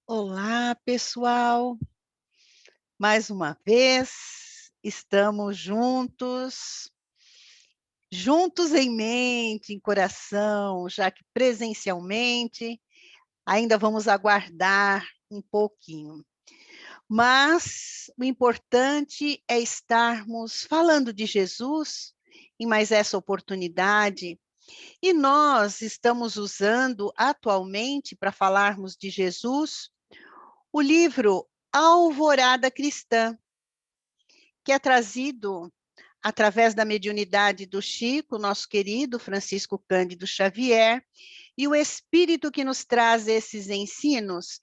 Olá, pessoal. Mais uma vez estamos juntos em mente, em coração, já que presencialmente ainda vamos aguardar um pouquinho. Mas o importante é estarmos falando de Jesus em mais essa oportunidade, e nós estamos usando atualmente para falarmos de Jesus o livro Alvorada Cristã, que é trazido através da mediunidade do Chico, nosso querido Francisco Cândido Xavier, e o espírito que nos traz esses ensinos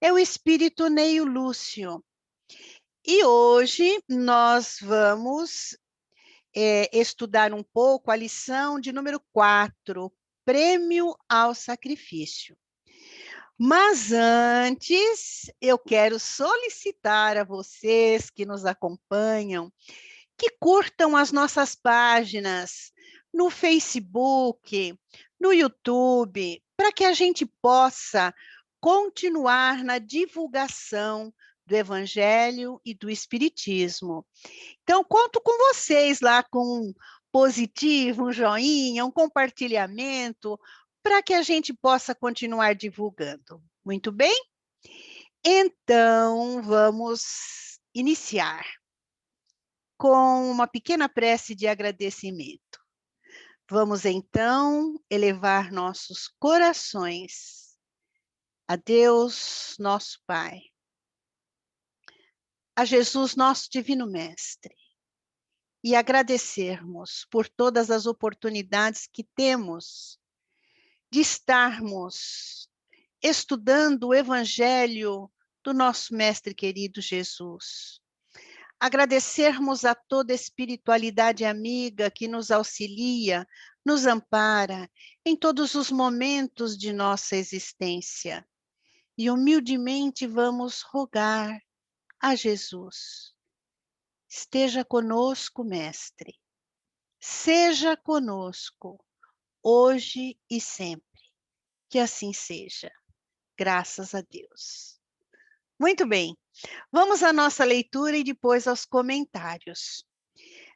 é o espírito Neio Lúcio. E hoje nós vamos estudar um pouco a lição de número 4, Prêmio ao Sacrifício. Mas antes, eu quero solicitar a vocês que nos acompanham que curtam as nossas páginas no Facebook, no YouTube, para que a gente possa continuar na divulgação do Evangelho e do Espiritismo. Então, conto com vocês lá com um positivo, um joinha, um compartilhamento, para que a gente possa continuar divulgando. Muito bem? Então, vamos iniciar com uma pequena prece de agradecimento. Vamos então elevar nossos corações a Deus, nosso Pai, a Jesus, nosso Divino Mestre, e agradecermos por todas as oportunidades que temos de estarmos estudando o Evangelho do nosso Mestre querido Jesus. Agradecermos a toda a espiritualidade amiga que nos auxilia, nos ampara em todos os momentos de nossa existência. E humildemente vamos rogar a Jesus: esteja conosco, Mestre, seja conosco, hoje e sempre. Que assim seja. Graças a Deus. Muito bem, vamos à nossa leitura e depois aos comentários.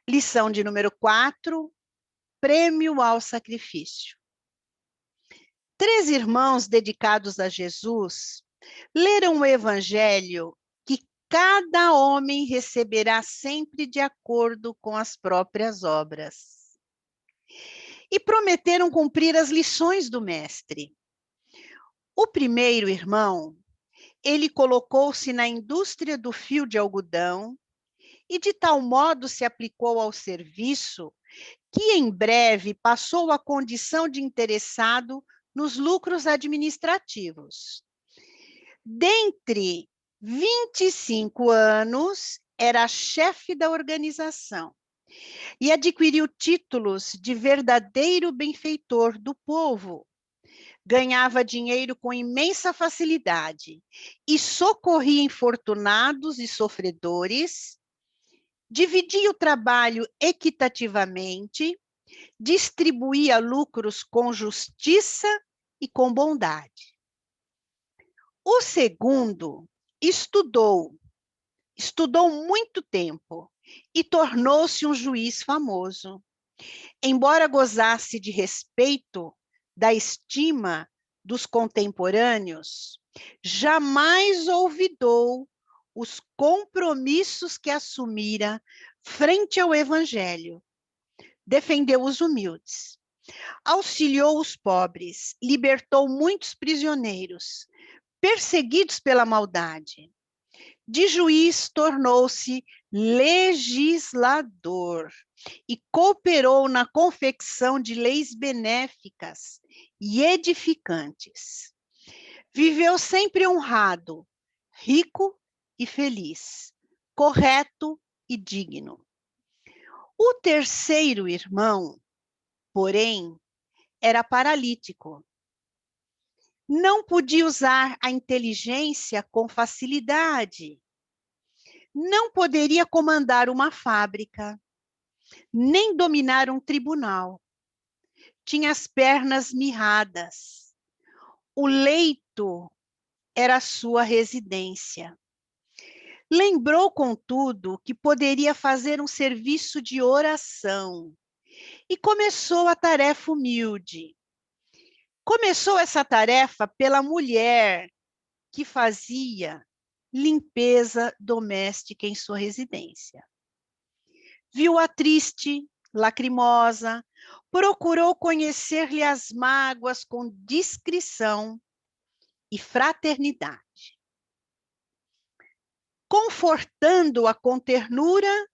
Lição de número 4, Prêmio ao Sacrifício. 3 irmãos dedicados a Jesus leram o Evangelho que cada homem receberá sempre de acordo com as próprias obras. E prometeram cumprir as lições do Mestre. O primeiro irmão, ele colocou-se na indústria do fio de algodão e de tal modo se aplicou ao serviço que em breve passou a condição de interessado nos lucros administrativos. Dentre 25 anos, era chefe da organização e adquiriu títulos de verdadeiro benfeitor do povo. Ganhava dinheiro com imensa facilidade e socorria infortunados e sofredores, dividia o trabalho equitativamente, distribuía lucros com justiça e com bondade. O segundo estudou muito tempo e tornou-se um juiz famoso. Embora gozasse de respeito, da estima dos contemporâneos, jamais olvidou os compromissos que assumira frente ao Evangelho. Defendeu os humildes, auxiliou os pobres, libertou muitos prisioneiros, perseguidos pela maldade. De juiz tornou-se legislador e cooperou na confecção de leis benéficas e edificantes. Viveu sempre honrado, rico e feliz, correto e digno. O terceiro irmão, porém, era paralítico. Não podia usar a inteligência com facilidade. Não poderia comandar uma fábrica, nem dominar um tribunal. Tinha as pernas mirradas. O leito era a sua residência. Lembrou, contudo, que poderia fazer um serviço de oração e começou a tarefa humilde. Começou essa tarefa pela mulher que fazia limpeza doméstica em sua residência. Viu-a triste, lacrimosa, procurou conhecer-lhe as mágoas com discrição e fraternidade. Confortando-a com ternura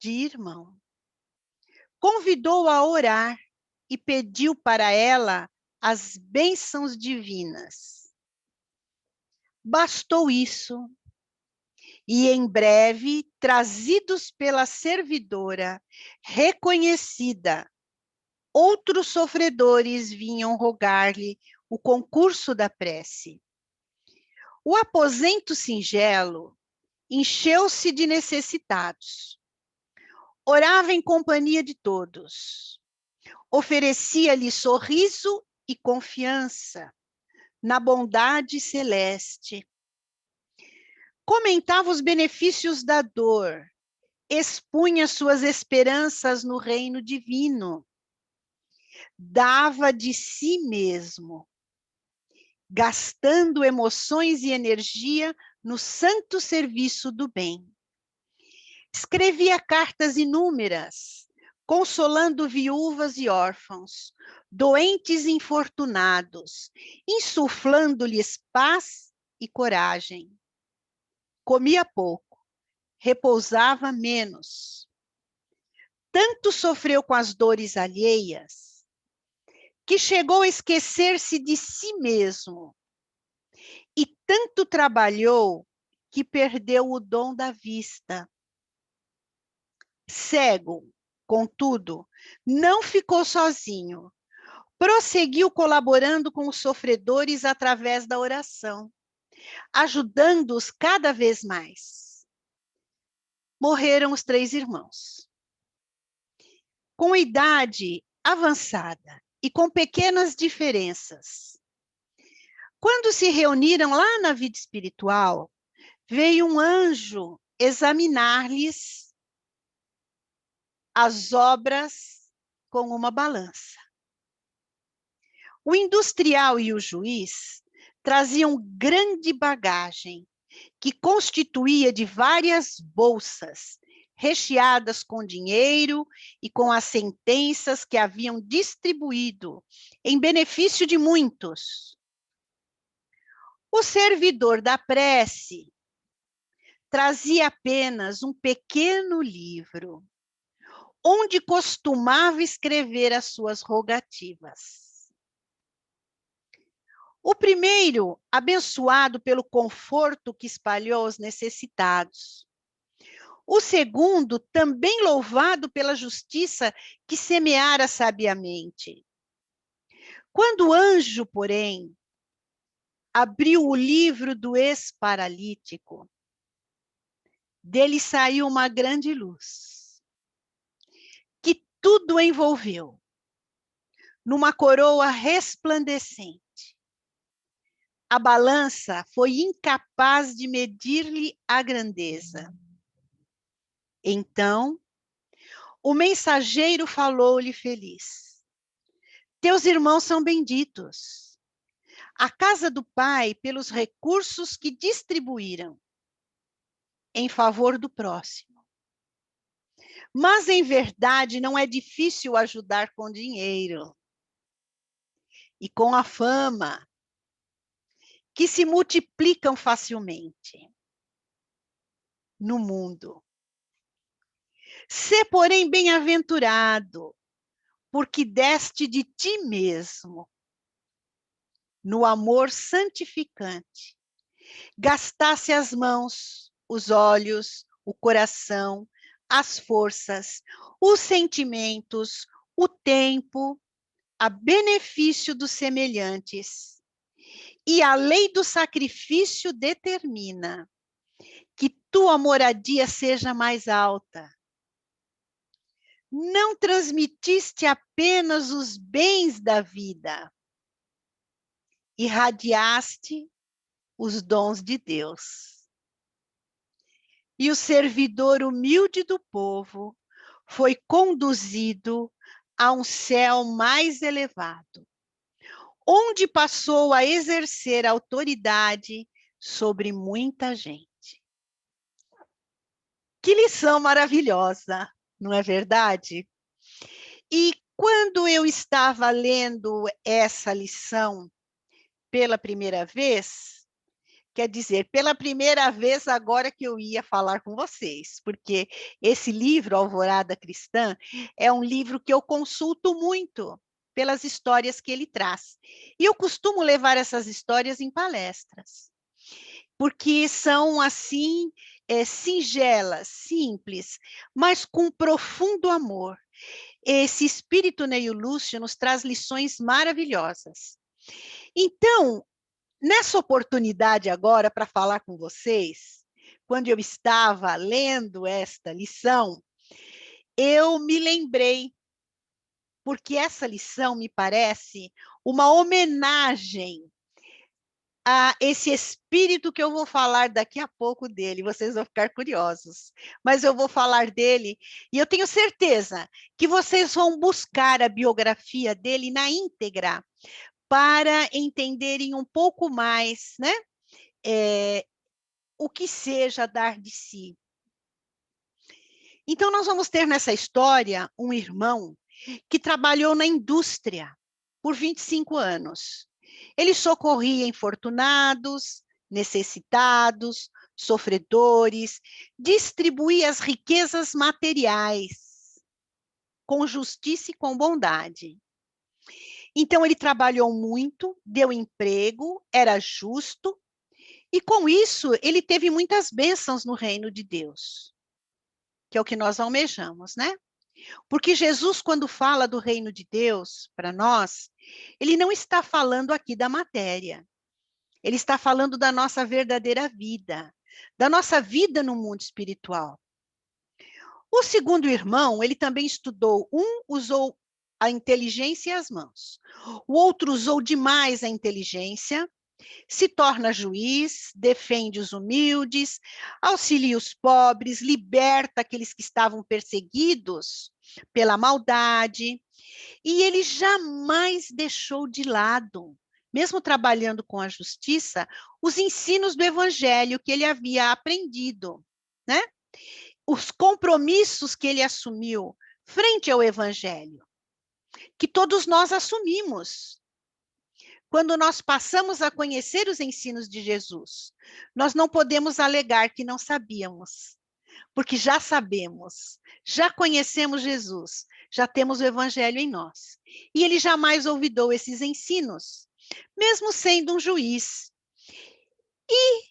de irmão, convidou-a a orar e pediu para ela as bênçãos divinas. Bastou isso, e em breve, trazidos pela servidora, reconhecida, outros sofredores vinham rogar-lhe o concurso da prece. O aposento singelo encheu-se de necessitados. Orava em companhia de todos. Oferecia-lhe sorriso e confiança na bondade celeste. Comentava os benefícios da dor, expunha suas esperanças no reino divino, dava de si mesmo, gastando emoções e energia no santo serviço do bem. Escrevia cartas inúmeras, consolando viúvas e órfãos, doentes e infortunados, insuflando-lhes paz e coragem. Comia pouco, repousava menos. Tanto sofreu com as dores alheias, que chegou a esquecer-se de si mesmo. E tanto trabalhou que perdeu o dom da vista. Cego, contudo, não ficou sozinho. Prosseguiu colaborando com os sofredores através da oração, ajudando-os cada vez mais. Morreram os 3 irmãos. Com idade avançada e com pequenas diferenças. Quando se reuniram lá na vida espiritual, veio um anjo examinar-lhes as obras com uma balança. O industrial e o juiz traziam grande bagagem, que constituía de várias bolsas, recheadas com dinheiro e com as sentenças que haviam distribuído em benefício de muitos. O servidor da prece trazia apenas um pequeno livro, onde costumava escrever as suas rogativas. O primeiro, abençoado pelo conforto que espalhou aos necessitados. O segundo, também louvado pela justiça que semeara sabiamente. Quando o anjo, porém, abriu o livro do ex-paralítico, dele saiu uma grande luz, que tudo envolveu, numa coroa resplandecente. A balança foi incapaz de medir-lhe a grandeza. Então, o mensageiro falou-lhe feliz: teus irmãos são benditos. A casa do Pai pelos recursos que distribuíram em favor do próximo. Mas, em verdade, não é difícil ajudar com dinheiro e com a fama, que se multiplicam facilmente no mundo. Sê, porém, bem-aventurado, porque deste de ti mesmo, no amor santificante, gastasse as mãos, os olhos, o coração, as forças, os sentimentos, o tempo, a benefício dos semelhantes. E a lei do sacrifício determina que tua moradia seja mais alta. Não transmitiste apenas os bens da vida, irradiaste os dons de Deus. E o servidor humilde do povo foi conduzido a um céu mais elevado, onde passou a exercer autoridade sobre muita gente. Que lição maravilhosa, não é verdade? E quando eu estava lendo essa lição pela primeira vez, quer dizer, pela primeira vez agora que eu ia falar com vocês, porque esse livro, Alvorada Cristã, é um livro que eu consulto muito pelas histórias que ele traz. E eu costumo levar essas histórias em palestras, porque são assim, singelas, simples, mas com profundo amor. Esse espírito Neio Lúcio nos traz lições maravilhosas. Então, nessa oportunidade agora para falar com vocês, quando eu estava lendo esta lição, eu me lembrei, porque essa lição me parece uma homenagem a esse espírito que eu vou falar daqui a pouco dele, vocês vão ficar curiosos, mas eu vou falar dele, e eu tenho certeza que vocês vão buscar a biografia dele na íntegra, para entenderem um pouco mais, né? O que seja dar de si. Então, nós vamos ter nessa história um irmão que trabalhou na indústria por 25 anos. Ele socorria infortunados, necessitados, sofredores, distribuía as riquezas materiais com justiça e com bondade. Então, ele trabalhou muito, deu emprego, era justo, e com isso, ele teve muitas bênçãos no reino de Deus, que é o que nós almejamos, né? Porque Jesus, quando fala do reino de Deus para nós, ele não está falando aqui da matéria, ele está falando da nossa verdadeira vida, da nossa vida no mundo espiritual. O segundo irmão, ele também estudou, usou a inteligência e as mãos, o outro usou demais a inteligência, se torna juiz, defende os humildes, auxilia os pobres, liberta aqueles que estavam perseguidos pela maldade, e ele jamais deixou de lado, mesmo trabalhando com a justiça, os ensinos do evangelho que ele havia aprendido, né? Os compromissos que ele assumiu frente ao evangelho, que todos nós assumimos. Quando nós passamos a conhecer os ensinos de Jesus, nós não podemos alegar que não sabíamos, porque já sabemos, já conhecemos Jesus, já temos o evangelho em nós. E ele jamais olvidou esses ensinos, mesmo sendo um juiz. E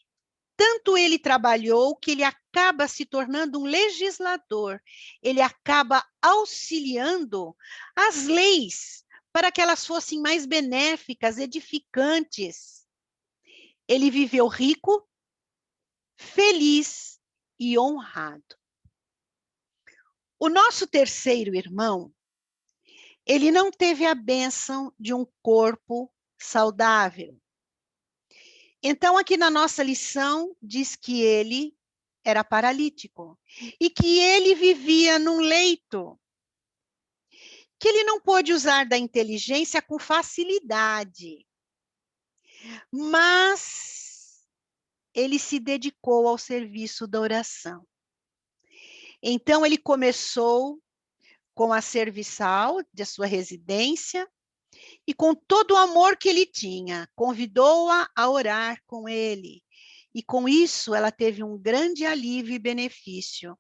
tanto ele trabalhou que ele acaba se tornando um legislador, ele acaba auxiliando as leis para que elas fossem mais benéficas, edificantes. Ele viveu rico, feliz e honrado. O nosso terceiro irmão, ele não teve a bênção de um corpo saudável. Então, aqui na nossa lição, diz que ele era paralítico e que ele vivia num leito, que ele não pôde usar da inteligência com facilidade, mas ele se dedicou ao serviço da oração. Então, ele começou com a serviçal de sua residência e com todo o amor que ele tinha, convidou-a a orar com ele. E com isso, ela teve um grande alívio e benefício.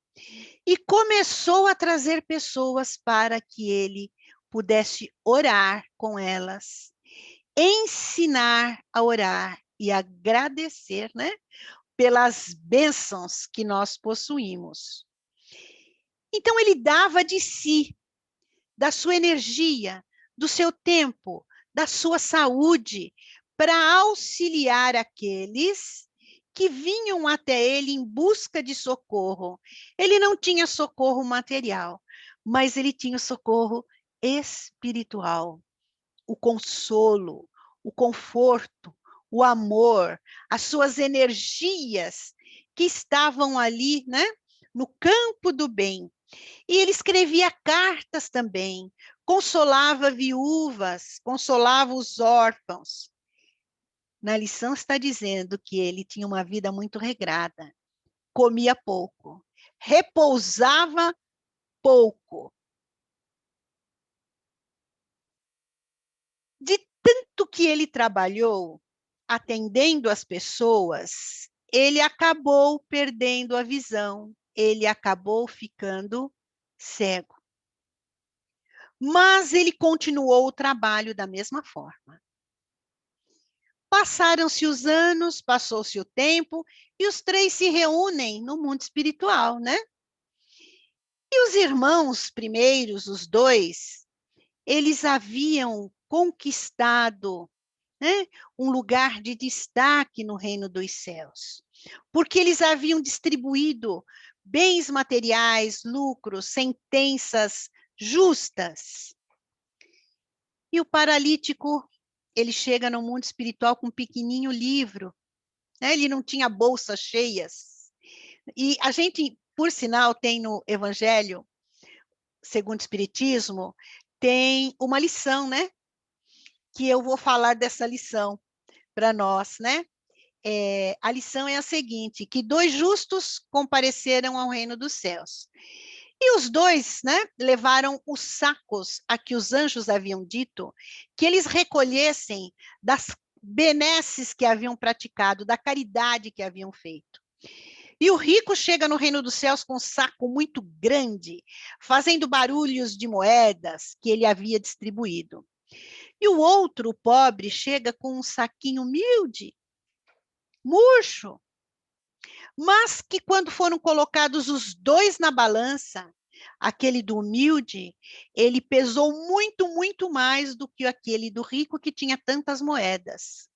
E começou a trazer pessoas para que ele pudesse orar com elas, ensinar a orar e agradecer, né, pelas bênçãos que nós possuímos. Então, ele dava de si, da sua energia, do seu tempo, da sua saúde, para auxiliar aqueles que vinham até ele em busca de socorro. Ele não tinha socorro material, mas ele tinha o socorro espiritual, o consolo, o conforto, o amor, as suas energias que estavam ali, né, no campo do bem. E ele escrevia cartas também, consolava viúvas, consolava os órfãos. Na lição está dizendo que ele tinha uma vida muito regrada, comia pouco, repousava pouco. De tanto que ele trabalhou atendendo as pessoas, ele acabou perdendo a visão, ele acabou ficando cego. Mas ele continuou o trabalho da mesma forma. Passaram-se os anos, passou-se o tempo, e os três se reúnem no mundo espiritual, né? E os irmãos primeiros, os dois, eles haviam conquistado, né, um lugar de destaque no reino dos céus, porque eles haviam distribuído bens materiais, lucros, sentenças justas. E o paralítico, ele chega no mundo espiritual com um pequenininho livro, né? Ele não tinha bolsas cheias. E a gente, por sinal, tem no Evangelho, segundo o Espiritismo, tem uma lição, né? Que eu vou falar dessa lição para nós, né? A lição é a seguinte, que dois justos compareceram ao reino dos céus. E os dois, né, levaram os sacos a que os anjos haviam dito que eles recolhessem das benesses que haviam praticado, da caridade que haviam feito. E o rico chega no reino dos céus com um saco muito grande, fazendo barulhos de moedas que ele havia distribuído. E o outro, o pobre, chega com um saquinho humilde, murcho, mas que quando foram colocados os dois na balança, aquele do humilde, ele pesou muito, muito mais do que aquele do rico que tinha tantas moedas.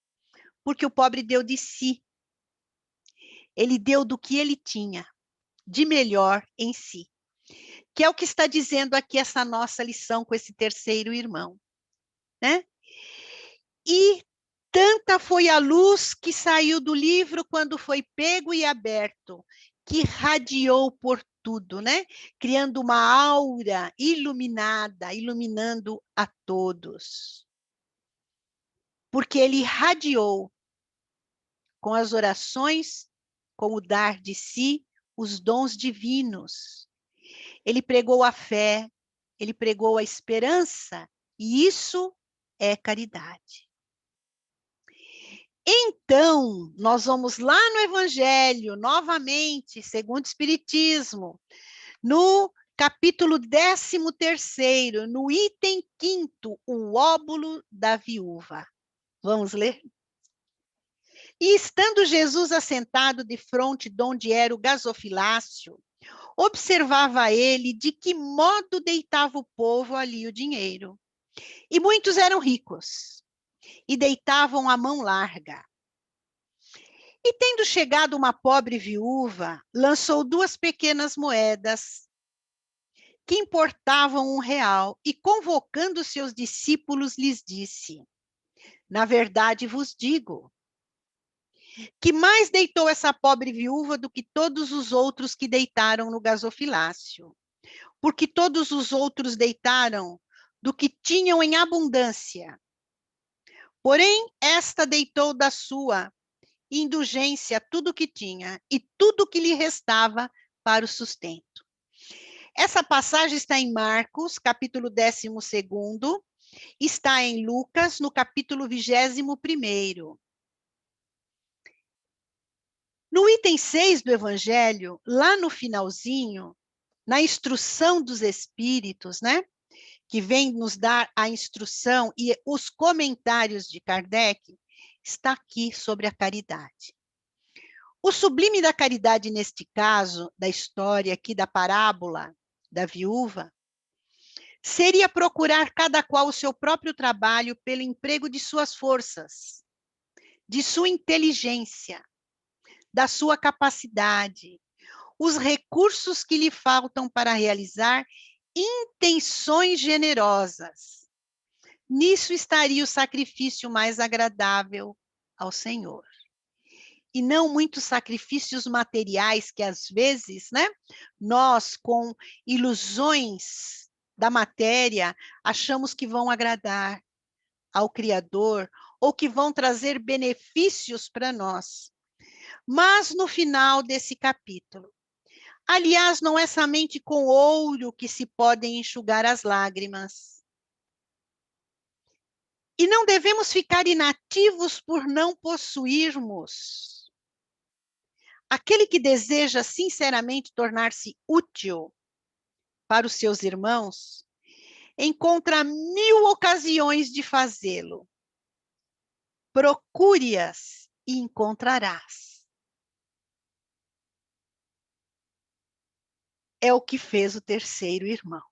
Porque o pobre deu de si. Ele deu do que ele tinha, de melhor em si. Que é o que está dizendo aqui essa nossa lição com esse terceiro irmão, né? E tanta foi a luz que saiu do livro quando foi pego e aberto, que radiou por tudo, né? Criando uma aura iluminada, iluminando a todos. Porque ele radiou com as orações, com o dar de si, os dons divinos. Ele pregou a fé, ele pregou a esperança, e isso é caridade. Então, nós vamos lá no Evangelho, novamente, segundo o Espiritismo, no capítulo 13º, no item 5º, o óbolo da viúva. Vamos ler? E estando Jesus assentado de fronte de onde era o gasofilácio, observava ele de que modo deitava o povo ali o dinheiro. E muitos eram ricos, e deitavam a mão larga. E tendo chegado uma pobre viúva, lançou 2 pequenas moedas, que importavam R$1, e convocando seus discípulos, lhes disse: na verdade vos digo, que mais deitou essa pobre viúva do que todos os outros que deitaram no gasofilácio. Porque todos os outros deitaram do que tinham em abundância. Porém, esta deitou da sua indulgência tudo o que tinha, e tudo o que lhe restava para o sustento. Essa passagem está em Marcos, capítulo 12º, está em Lucas, no capítulo 21º. No item 6 do Evangelho, lá no finalzinho, na instrução dos Espíritos, né, que vem nos dar a instrução e os comentários de Kardec, está aqui sobre a caridade. O sublime da caridade, neste caso, da história aqui da parábola da viúva, seria procurar cada qual o seu próprio trabalho pelo emprego de suas forças, de sua inteligência, da sua capacidade, os recursos que lhe faltam para realizar intenções generosas. Nisso estaria o sacrifício mais agradável ao Senhor. E não muitos sacrifícios materiais que, às vezes, né, nós, com ilusões da matéria, achamos que vão agradar ao Criador ou que vão trazer benefícios para nós. Mas, no final desse capítulo, aliás, não é somente com ouro que se podem enxugar as lágrimas. E não devemos ficar inativos por não possuirmos. Aquele que deseja sinceramente tornar-se útil para os seus irmãos, encontra 1000 ocasiões de fazê-lo. Procure-as e encontrarás. É o que fez o terceiro irmão.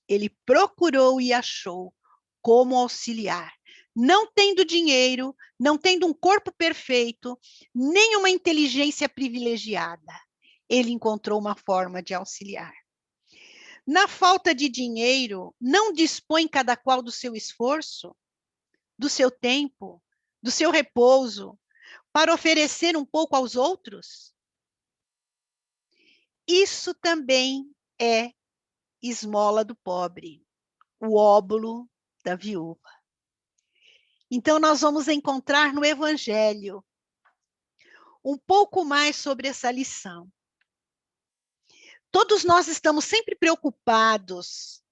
Ele procurou e achou como auxiliar. Não tendo dinheiro, não tendo um corpo perfeito, nem uma inteligência privilegiada, ele encontrou uma forma de auxiliar. Na falta de dinheiro, não dispõe cada qual do seu esforço, do seu tempo, do seu repouso, para oferecer um pouco aos outros? Isso também é esmola do pobre, o óbolo da viúva. Então, nós vamos encontrar no Evangelho um pouco mais sobre essa lição. Todos nós estamos sempre preocupados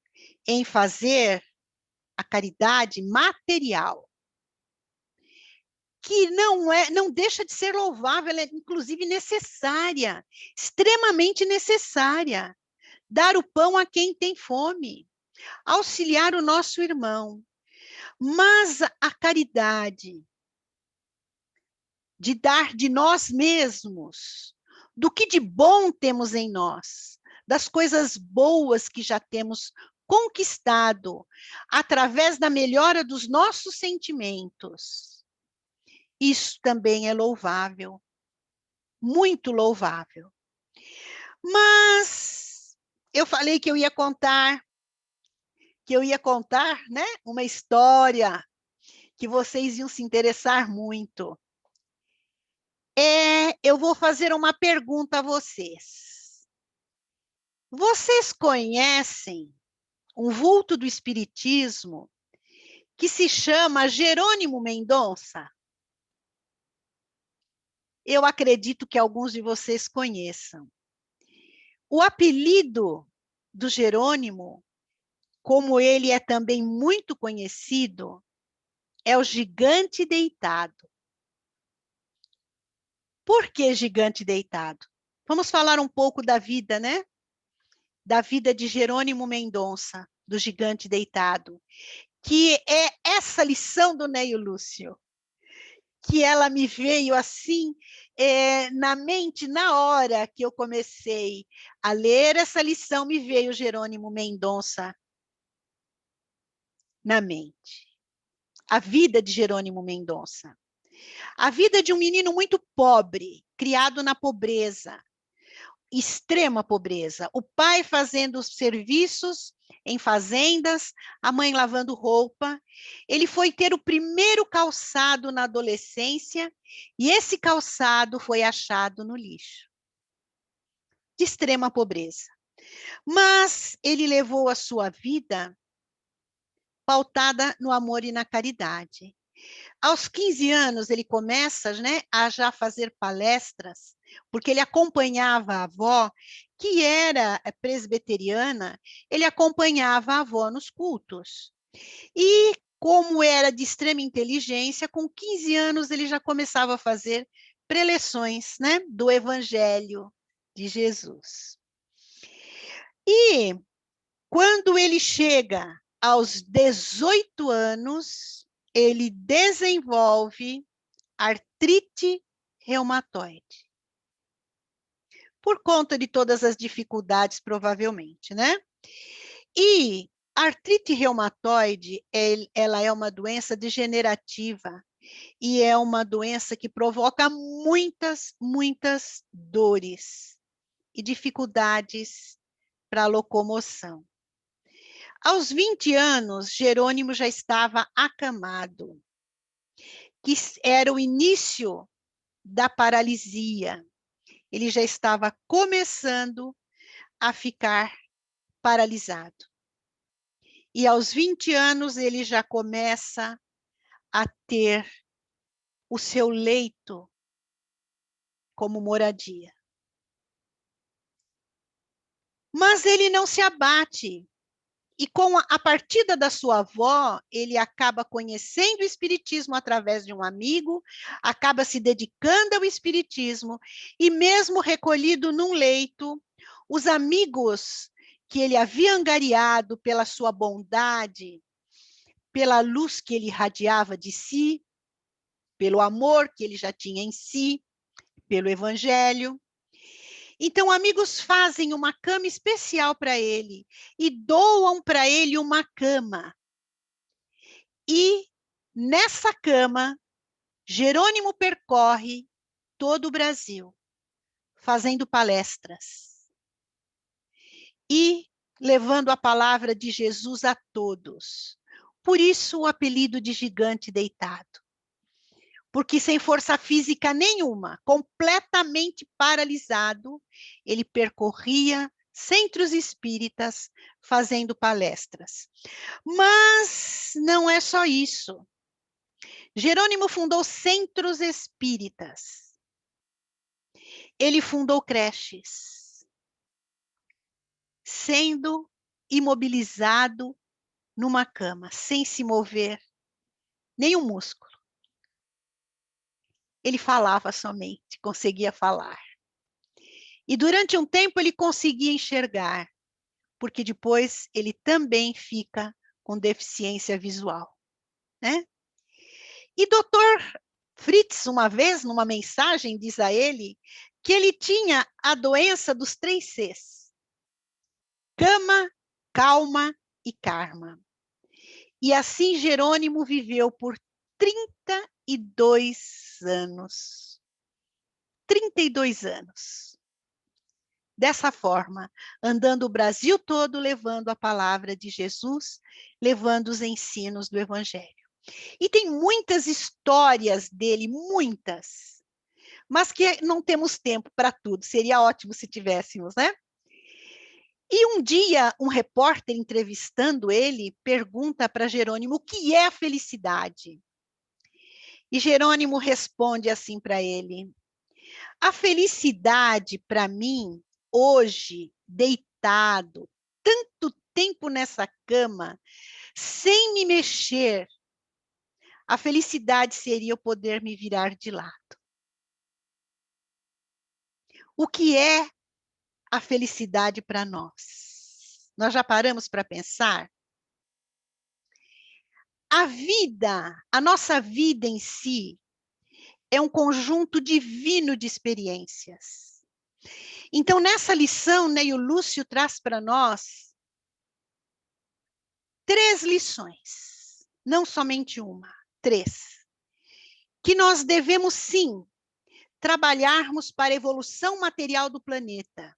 em fazer a caridade material, que não deixa de ser louvável, ela é inclusive necessária, extremamente necessária. Dar o pão a quem tem fome, auxiliar o nosso irmão. Mas a caridade de dar de nós mesmos, do que de bom temos em nós, das coisas boas que já temos conquistado, através da melhora dos nossos sentimentos. Isso também é louvável, muito louvável. Mas eu falei que eu ia contar, né, uma história que vocês iam se interessar muito. Eu vou fazer uma pergunta a vocês. Vocês conhecem um vulto do espiritismo que se chama Jerônimo Mendonça? Eu acredito que alguns de vocês conheçam. O apelido do Jerônimo, como ele é também muito conhecido, é o Gigante Deitado. Por que Gigante Deitado? Vamos falar um pouco da vida, né? Da vida de Jerônimo Mendonça, do Gigante Deitado, que é essa lição do Neio Lúcio, que ela me veio assim na mente na hora que eu comecei a ler essa lição, me veio Jerônimo Mendonça na mente. A vida de Jerônimo Mendonça. A vida de um menino muito pobre, criado na pobreza, extrema pobreza. O pai fazendo os serviços em fazendas, a mãe lavando roupa. Ele foi ter o primeiro calçado na adolescência e esse calçado foi achado no lixo. De extrema pobreza. Mas ele levou a sua vida pautada no amor e na caridade. Aos 15 anos, ele começa, né, a já fazer palestras, porque ele acompanhava a avó, que era presbiteriana, ele acompanhava a avó nos cultos. E, como era de extrema inteligência, com 15 anos ele já começava a fazer preleções, né, do Evangelho de Jesus. E, quando ele chega aos 18 anos, ele desenvolve artrite reumatoide. Por conta de todas as dificuldades, provavelmente, né? E a artrite reumatoide, ela é uma doença degenerativa e é uma doença que provoca muitas dores e dificuldades para a locomoção. Aos 20 anos, Jerônimo já estava acamado. que era o início da paralisia. Ele já estava começando a ficar paralisado. E aos 20 anos ele já começa a ter o seu leito como moradia. Mas ele não se abate. E com a partida da sua avó, ele acaba conhecendo o espiritismo através de um amigo, acaba se dedicando ao espiritismo, e mesmo recolhido num leito, os amigos que ele havia angariado pela sua bondade, pela luz que ele irradiava de si, pelo amor que ele já tinha em si, pelo evangelho. Então, amigos fazem uma cama especial para ele e doam para ele uma cama. E nessa cama, Jerônimo percorre todo o Brasil, fazendo palestras e levando a palavra de Jesus a todos. Por isso o apelido de gigante deitado. Porque sem força física nenhuma, completamente paralisado, ele percorria centros espíritas fazendo palestras. Mas não é só isso. Jerônimo fundou centros espíritas. Ele fundou creches, sendo imobilizado numa cama, sem se mover nenhum músculo. Ele falava somente, conseguia falar. E durante um tempo ele conseguia enxergar, porque depois ele também fica com deficiência visual, né? E doutor Fritz, uma vez, numa mensagem, diz a ele que ele tinha a doença dos 3 Cs: cama, calma e karma. E assim Jerônimo viveu por 32 anos. 32 anos. Dessa forma, andando o Brasil todo, levando a palavra de Jesus, levando os ensinos do Evangelho. E tem muitas histórias dele, muitas, mas que não temos tempo para tudo. Seria ótimo se tivéssemos, né? E um dia, um repórter entrevistando ele pergunta para Jerônimo o que é a felicidade. E Jerônimo responde assim para ele: a felicidade, para mim, hoje, deitado, tanto tempo nessa cama, sem me mexer, a felicidade seria eu poder me virar de lado. O que é a felicidade para nós? Nós já paramos para pensar? A vida, a nossa vida em si, é um conjunto divino de experiências. Então, nessa lição, Neio Lúcio traz para nós 3 lições, não somente uma, 3, que nós devemos, sim, trabalharmos para a evolução material do planeta,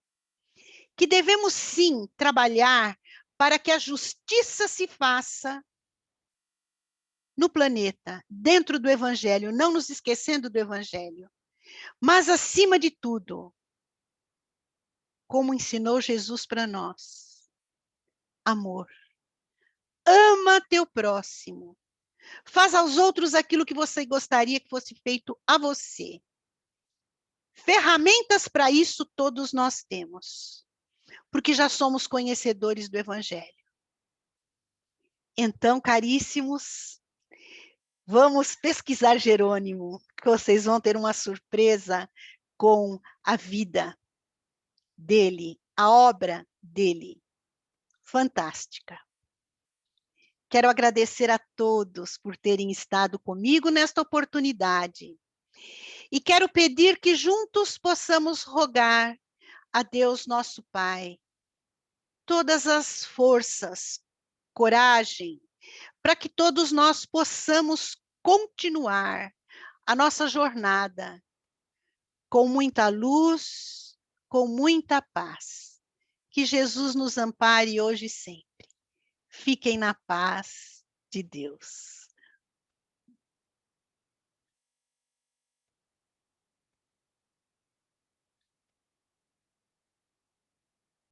que devemos, sim, trabalhar para que a justiça se faça no planeta, dentro do Evangelho, não nos esquecendo do Evangelho, mas, acima de tudo, como ensinou Jesus para nós, amor. Ama teu próximo. Faz aos outros aquilo que você gostaria que fosse feito a você. Ferramentas para isso todos nós temos, porque já somos conhecedores do Evangelho. Então, caríssimos, vamos pesquisar Jerônimo, que vocês vão ter uma surpresa com a vida dele, a obra dele. Fantástica. Quero agradecer a todos por terem estado comigo nesta oportunidade. E quero pedir que juntos possamos rogar a Deus nosso Pai todas as forças, coragem, para que todos nós possamos continuar a nossa jornada com muita luz, com muita paz. Que Jesus nos ampare hoje e sempre. Fiquem na paz de Deus.